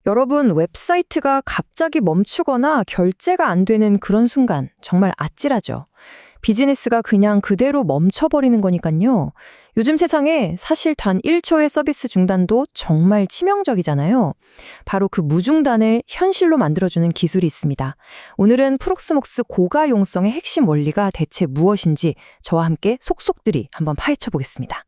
여러분, 웹사이트가 갑자기 멈추거나 결제가 안 되는 그런 순간 정말 아찔하죠. 비즈니스가 그냥 그대로 멈춰버리는 거니까요. 요즘 세상에 사실 단 1초의 서비스 중단도 정말 치명적이잖아요. 바로 그 무중단을 현실로 만들어주는 기술이 있습니다. 오늘은 프록스목스 고가용성의 핵심 원리가 대체 무엇인지 저와 함께 속속들이 한번 파헤쳐 보겠습니다.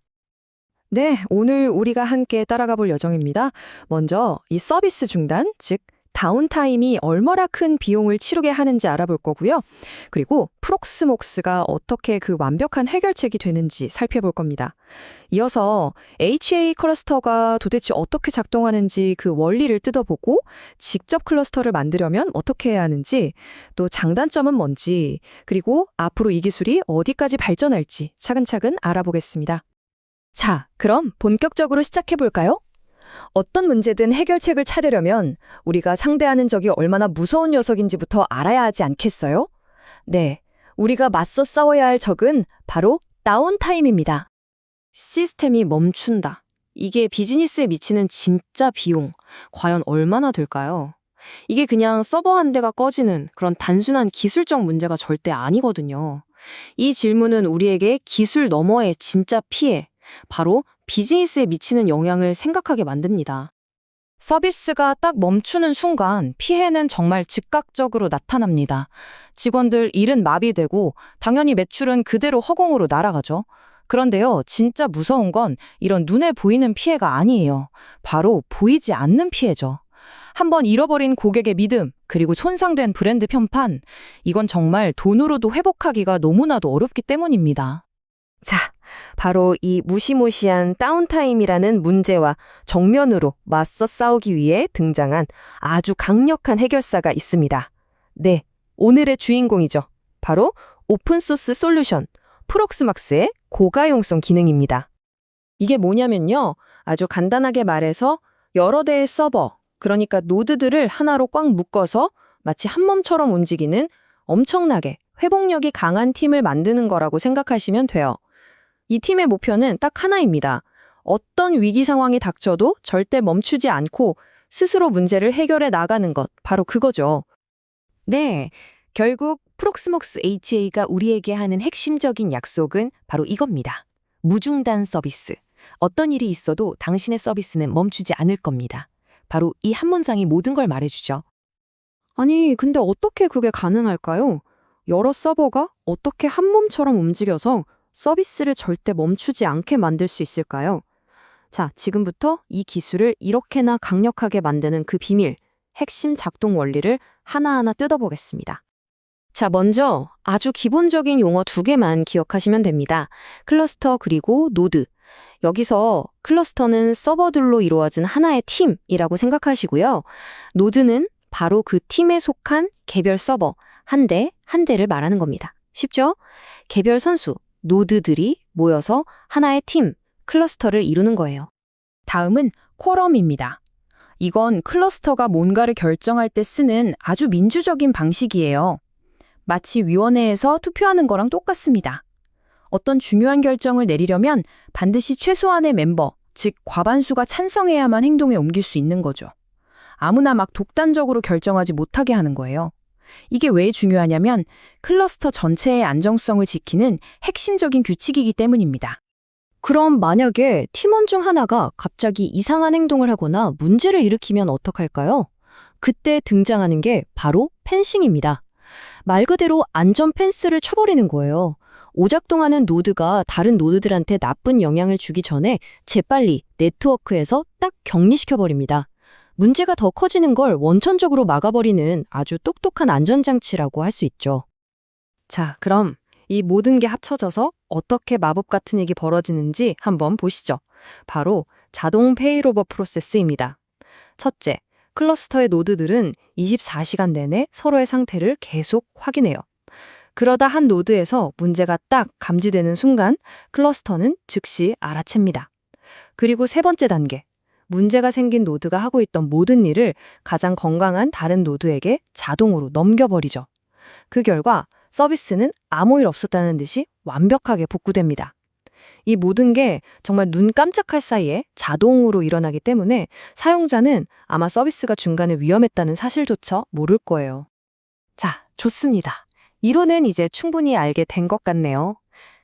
네, 오늘 우리가 함께 따라가 볼 예정입니다. 먼저 이 서비스 중단, 즉 다운타임이 얼마나 큰 비용을 치르게 하는지 알아볼 거고요. 그리고 프록스목스가 어떻게 그 완벽한 해결책이 되는지 살펴볼 겁니다. 이어서 HA 클러스터가 도대체 어떻게 작동하는지 그 원리를 뜯어보고 직접 클러스터를 만들려면 어떻게 해야 하는지, 또 장단점은 뭔지, 그리고 앞으로 이 기술이 어디까지 발전할지 차근차근 알아보겠습니다. 자, 그럼 본격적으로 시작해볼까요? 어떤 문제든 해결책을 찾으려면 우리가 상대하는 적이 얼마나 무서운 녀석인지부터 알아야 하지 않겠어요? 네, 우리가 맞서 싸워야 할 적은 바로 다운타임입니다. 시스템이 멈춘다. 이게 비즈니스에 미치는 진짜 비용, 과연 얼마나 될까요? 이게 그냥 서버 한 대가 꺼지는 그런 단순한 기술적 문제가 절대 아니거든요. 이 질문은 우리에게 기술 너머의 진짜 피해, 바로 비즈니스에 미치는 영향을 생각하게 만듭니다. 서비스가 딱 멈추는 순간 피해는 정말 즉각적으로 나타납니다. 직원들 일은 마비되고 당연히 매출은 그대로 허공으로 날아가죠. 그런데요, 진짜 무서운 건 이런 눈에 보이는 피해가 아니에요. 바로 보이지 않는 피해죠. 한번 잃어버린 고객의 믿음, 그리고 손상된 브랜드 평판, 이건 정말 돈으로도 회복하기가 너무나도 어렵기 때문입니다. 자, 바로 이 무시무시한 다운타임이라는 문제와 정면으로 맞서 싸우기 위해 등장한 아주 강력한 해결사가 있습니다. 네, 오늘의 주인공이죠. 바로 오픈소스 솔루션, 프록스막스의 고가용성 기능입니다. 이게 뭐냐면요, 아주 간단하게 말해서 여러 대의 서버, 그러니까 노드들을 하나로 꽉 묶어서 마치 한 몸처럼 움직이는 엄청나게 회복력이 강한 팀을 만드는 거라고 생각하시면 돼요. 이 팀의 목표는 딱 하나입니다. 어떤 위기 상황이 닥쳐도 절대 멈추지 않고 스스로 문제를 해결해 나가는 것, 바로 그거죠. 네, 결국 프록스목스 HA가 우리에게 하는 핵심적인 약속은 바로 이겁니다. 무중단 서비스. 어떤 일이 있어도 당신의 서비스는 멈추지 않을 겁니다. 바로 이 한 문장이 모든 걸 말해주죠. 아니, 근데 어떻게 그게 가능할까요? 여러 서버가 어떻게 한 몸처럼 움직여서 서비스를 절대 멈추지 않게 만들 수 있을까요? 자, 지금부터 이 기술을 이렇게나 강력하게 만드는 그 비밀, 핵심 작동 원리를 하나하나 뜯어보겠습니다. 자, 먼저 아주 기본적인 용어 두 개만 기억하시면 됩니다. 클러스터 그리고 노드. 여기서 클러스터는 서버들로 이루어진 하나의 팀이라고 생각하시고요. 노드는 바로 그 팀에 속한 개별 서버, 한 대, 한 대를 말하는 겁니다. 쉽죠? 개별 선수, 노드들이 모여서 하나의 팀, 클러스터를 이루는 거예요. 다음은 쿼럼입니다. 이건 클러스터가 뭔가를 결정할 때 쓰는 아주 민주적인 방식이에요. 마치 위원회에서 투표하는 거랑 똑같습니다. 어떤 중요한 결정을 내리려면 반드시 최소한의 멤버, 즉 과반수가 찬성해야만 행동에 옮길 수 있는 거죠. 아무나 막 독단적으로 결정하지 못하게 하는 거예요. 이게 왜 중요하냐면 클러스터 전체의 안정성을 지키는 핵심적인 규칙이기 때문입니다. 그럼 만약에 팀원 중 하나가 갑자기 이상한 행동을 하거나 문제를 일으키면 어떡할까요? 그때 등장하는 게 바로 펜싱입니다. 말 그대로 안전 펜스를 쳐버리는 거예요. 오작동하는 노드가 다른 노드들한테 나쁜 영향을 주기 전에 재빨리 네트워크에서 딱 격리시켜버립니다. 문제가 더 커지는 걸 원천적으로 막아버리는 아주 똑똑한 안전장치라고 할 수 있죠. 자, 그럼 이 모든 게 합쳐져서 어떻게 마법 같은 일이 벌어지는지 한번 보시죠. 바로 자동 페일오버 프로세스입니다. 첫째, 클러스터의 노드들은 24시간 내내 서로의 상태를 계속 확인해요. 그러다 한 노드에서 문제가 딱 감지되는 순간 클러스터는 즉시 알아챕니다. 그리고 세 번째 단계, 문제가 생긴 노드가 하고 있던 모든 일을 가장 건강한 다른 노드에게 자동으로 넘겨버리죠. 그 결과 서비스는 아무 일 없었다는 듯이 완벽하게 복구됩니다. 이 모든 게 정말 눈 깜짝할 사이에 자동으로 일어나기 때문에 사용자는 아마 서비스가 중간에 위험했다는 사실조차 모를 거예요. 자, 좋습니다. 이론은 이제 충분히 알게 된 것 같네요.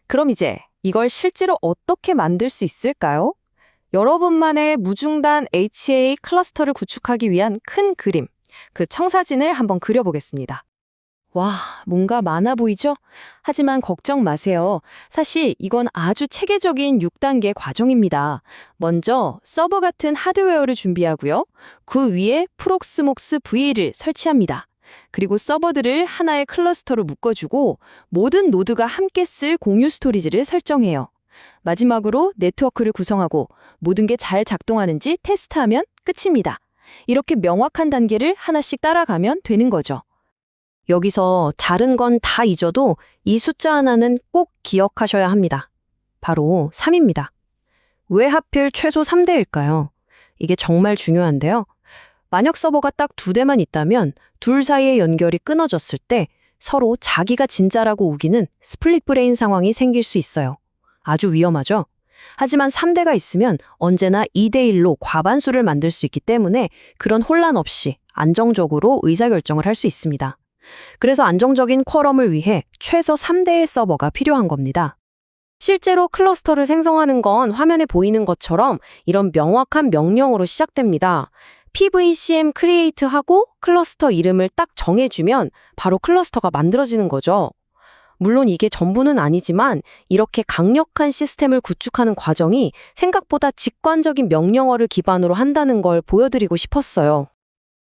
그럼 이제 이걸 실제로 어떻게 만들 수 있을까요? 여러분만의 무중단 HA 클러스터를 구축하기 위한 큰 그림, 그 청사진을 한번 그려보겠습니다. 와, 뭔가 많아 보이죠? 하지만 걱정 마세요. 사실 이건 아주 체계적인 6단계 과정입니다. 먼저 서버 같은 하드웨어를 준비하고요. 그 위에 프록스목스 V를 설치합니다. 그리고 서버들을 하나의 클러스터로 묶어주고 모든 노드가 함께 쓸 공유 스토리지를 설정해요. 마지막으로 네트워크를 구성하고 모든 게 잘 작동하는지 테스트하면 끝입니다. 이렇게 명확한 단계를 하나씩 따라가면 되는 거죠. 여기서 다른 건 다 잊어도 이 숫자 하나는 꼭 기억하셔야 합니다. 바로 3입니다. 왜 하필 최소 3대일까요? 이게 정말 중요한데요. 만약 서버가 딱 2대만 있다면 둘 사이의 연결이 끊어졌을 때 서로 자기가 진짜라고 우기는 스플릿 브레인 상황이 생길 수 있어요. 아주 위험하죠? 하지만 3대가 있으면 언제나 2대1로 과반수를 만들 수 있기 때문에 그런 혼란 없이 안정적으로 의사결정을 할 수 있습니다. 그래서 안정적인 쿼럼을 위해 최소 3대의 서버가 필요한 겁니다. 실제로 클러스터를 생성하는 건 화면에 보이는 것처럼 이런 명확한 명령어로 시작됩니다. pvcm create 하고 클러스터 이름을 딱 정해주면 바로 클러스터가 만들어지는 거죠. 물론 이게 전부는 아니지만 이렇게 강력한 시스템을 구축하는 과정이 생각보다 직관적인 명령어를 기반으로 한다는 걸 보여드리고 싶었어요.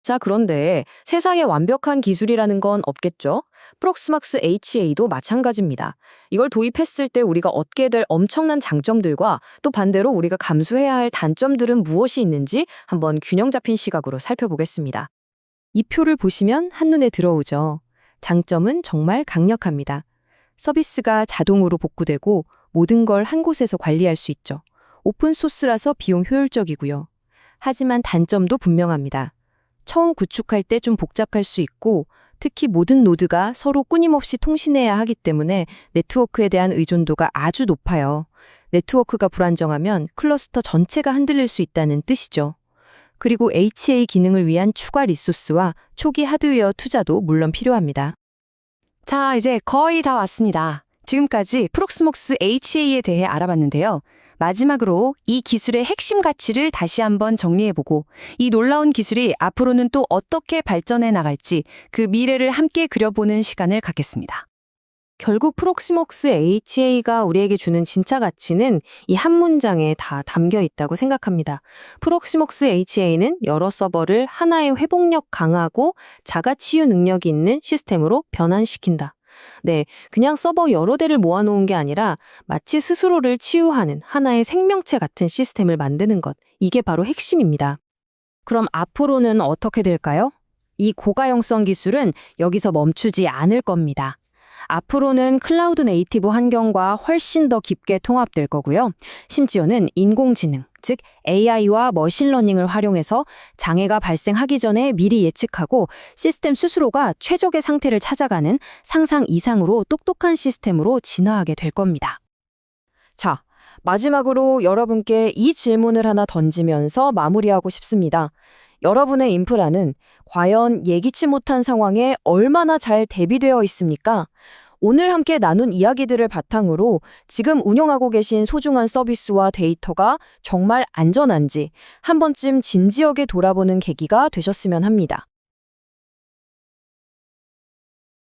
자, 그런데 세상에 완벽한 기술이라는 건 없겠죠? 프록스막스 HA도 마찬가지입니다. 이걸 도입했을 때 우리가 얻게 될 엄청난 장점들과 또 반대로 우리가 감수해야 할 단점들은 무엇이 있는지 한번 균형 잡힌 시각으로 살펴보겠습니다. 이 표를 보시면 한눈에 들어오죠. 장점은 정말 강력합니다. 서비스가 자동으로 복구되고 모든 걸 한 곳에서 관리할 수 있죠. 오픈소스라서 비용 효율적이고요. 하지만 단점도 분명합니다. 처음 구축할 때 좀 복잡할 수 있고 특히 모든 노드가 서로 끊임없이 통신해야 하기 때문에 네트워크에 대한 의존도가 아주 높아요. 네트워크가 불안정하면 클러스터 전체가 흔들릴 수 있다는 뜻이죠. 그리고 HA 기능을 위한 추가 리소스와 초기 하드웨어 투자도 물론 필요합니다. 자, 이제 거의 다 왔습니다. 지금까지 프록스목스 HA에 대해 알아봤는데요. 마지막으로 이 기술의 핵심 가치를 다시 한번 정리해보고 이 놀라운 기술이 앞으로는 또 어떻게 발전해 나갈지 그 미래를 함께 그려보는 시간을 갖겠습니다. 결국 프록시목스 HA가 우리에게 주는 진짜 가치는 이 한 문장에 다 담겨 있다고 생각합니다. 프록시목스 HA는 여러 서버를 하나의 회복력 강하고 자가 치유 능력이 있는 시스템으로 변환시킨다. 네, 그냥 서버 여러 대를 모아놓은 게 아니라 마치 스스로를 치유하는 하나의 생명체 같은 시스템을 만드는 것. 이게 바로 핵심입니다. 그럼 앞으로는 어떻게 될까요? 이 고가용성 기술은 여기서 멈추지 않을 겁니다. 앞으로는 클라우드 네이티브 환경과 훨씬 더 깊게 통합될 거고요. 심지어는 인공지능, 즉 AI와 머신러닝을 활용해서 장애가 발생하기 전에 미리 예측하고 시스템 스스로가 최적의 상태를 찾아가는 상상 이상으로 똑똑한 시스템으로 진화하게 될 겁니다. 자, 마지막으로 여러분께 이 질문을 하나 던지면서 마무리하고 싶습니다. 여러분의 인프라는 과연 예기치 못한 상황에 얼마나 잘 대비되어 있습니까? 오늘 함께 나눈 이야기들을 바탕으로 지금 운영하고 계신 소중한 서비스와 데이터가 정말 안전한지 한 번쯤 진지하게 돌아보는 계기가 되셨으면 합니다.